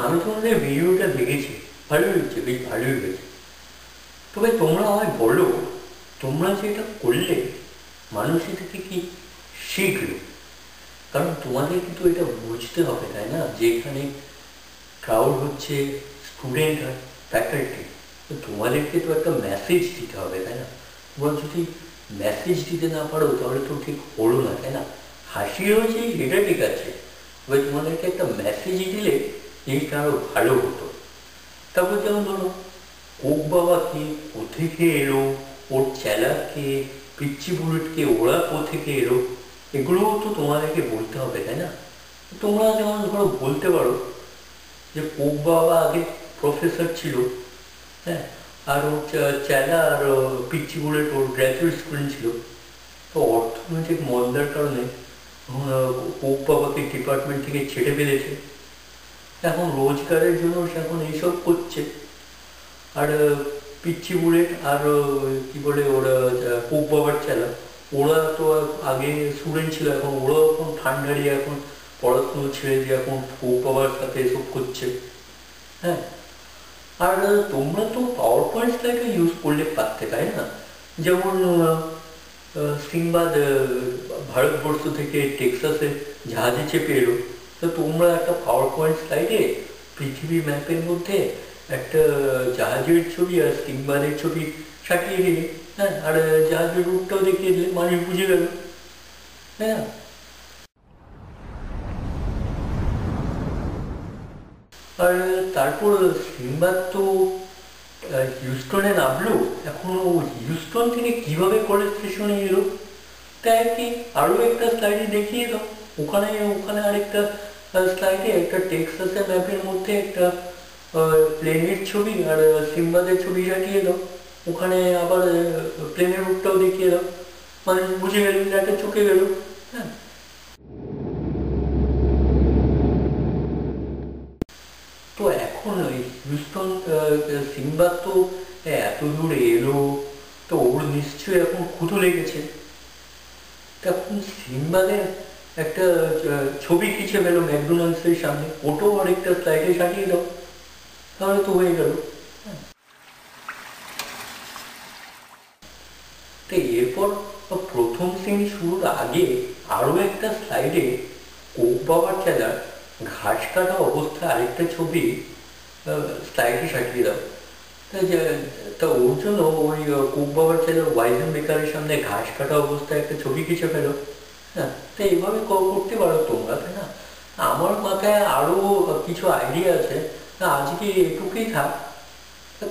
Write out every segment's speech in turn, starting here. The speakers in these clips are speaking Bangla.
আমি তোমাদের ভিডিওটা দেখেছি, ভালোই হয়েছে, বেশ ভালোই হয়েছে। তবে তোমরা আমায় বলো, তোমরা যেটা করলে মানুষ এটা থেকে কি শিখলো? কারণ তোমাদের কিন্তু এটা বুঝতে হবে, তাই না, যে এখানে ক্রাউড হচ্ছে স্টুডেন্ট আর ফ্যাকাল্টি। তো তোমাদেরকে তো একটা মেসেজ দিতে হবে, তাই না? তোমরা যদি মেসেজ দিতে না পারো তাহলে তো ঠিক হলো না, তাই না? হাসি হয়েছে সেটা ঠিক আছে, তবে তোমাদেরকে একটা মেসেজ দিলে জিনিসটা আরও ভালো হতো। তারপর যেমন ধরো, কোক বাবা কে, কোথেকে এলো, ওর চেলাকে, পিচ্চি বুলেটকে, ওরা কোথেকে এলো, এগুলোও তো তোমাদেরকে বলতে হবে, তাই না? তোমরা যেমন ধরো বলতে পারো যে কোক বাবা আগে প্রফেসর ছিল, হ্যাঁ, আর ওর চেলা আর পিচ্চি বুলেট ওর গ্র্যাজুয়েট স্টুডেন্ট ছিল। তো অর্থনৈতিক মন্দার কারণে কোক বাবাকে ডিপার্টমেন্ট থেকে ছেড়ে ফেলেছে। এখন রোজগারের জন্য সে এখন এইসব করছে। আর পিচ্চি বুলেট আর কি বলে ওরা কোক বাবার চেলা, ওরা তো আগে স্টুডেন্ট ছিল, এখন ওরাও এখন ঠান্ডাড়িয়ে এখন পড়াশুনো ছেড়ে দিয়ে এখন কোক বাবার সাথে এসব করছে। হ্যাঁ, আর তোমরা তো পাওয়ার পয়েন্ট স্লাইডে ইউজ করলে পারতে, তাই না? যেমন সিংবাদ ভারতবর্ষ থেকে টেক্সাসে জাহাজে চেপে এলো, তো তোমরা একটা পাওয়ার পয়েন্ট স্লাইডে পৃথিবী ম্যাপের মধ্যে একটা জাহাজের ছবি আর সিংবাদের ছবি সাটিয়ে দিলে, হ্যাঁ, আর জাহাজের রুটটাও দেখিয়ে দিলে, মানুষ বুঝে গেল, তাই না? আর তারপর সিংবাদ তো হিউস্টনে নামলো, এখন ও হিউস্টন থেকে কিভাবে কলেজ স্টেশনে এলো, তাই আর কি আরও একটা স্লাইডে দেখিয়ে দাও। ওখানে ওখানে আরেকটা স্লাইডে একটা টেক্সাসের ম্যাপের মধ্যে একটা প্লেনের ছবি আর সিম্বাদের ছবি সাটিয়ে দাও। ওখানে আবার প্লেনের রূপটাও দেখিয়ে দাও, মানে বুঝে গেল, একটা চোখে গেল। হ্যাঁ, তো এখন ওই হিউস্টন সিম্বাদ তো এত দূরে এলো, তো ওর নিশ্চয়ই এখন ক্ষুধো লেগেছে। তখন সিম্বাদের একটা ছবি খিচে পেলো ম্যাকডোনাল্ডসের সামনে, ওটাও আরেকটা স্লাইডে সাজিয়ে দাও, তাহলে তো হয়ে গেল। তো এরপর প্রথম শ্রেণী শুরুর আগে আরও একটা স্লাইডে কোক বাবার চেলার ঘাস কাটা অবস্থায় আরেকটা ছবি স্লাইডে সাজিয়ে দাও। তা ওর জন্য ওই কোক বাবার চেলার ওয়াইজেন বেকারের সামনে ঘাস কাটা অবস্থায় একটা ছবি খিচে ফেলো। হ্যাঁ, তো এইভাবে করতে পারো তোমরা, তাই না? আমার মাথায় আরও কিছু আইডিয়া আছে, তা আজকে এটুকুই থাক।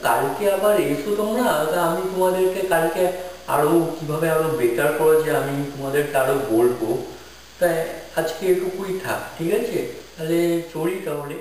কালকে আবার এসো তোমরা, আমি তোমাদেরকে কালকে আরও কীভাবে আরও বেটার করা যায় আমি তোমাদেরকে আরও বলবো। তাই আজকে এটুকুই থাক, ঠিক আছে? তাহলে চলি তাহলে।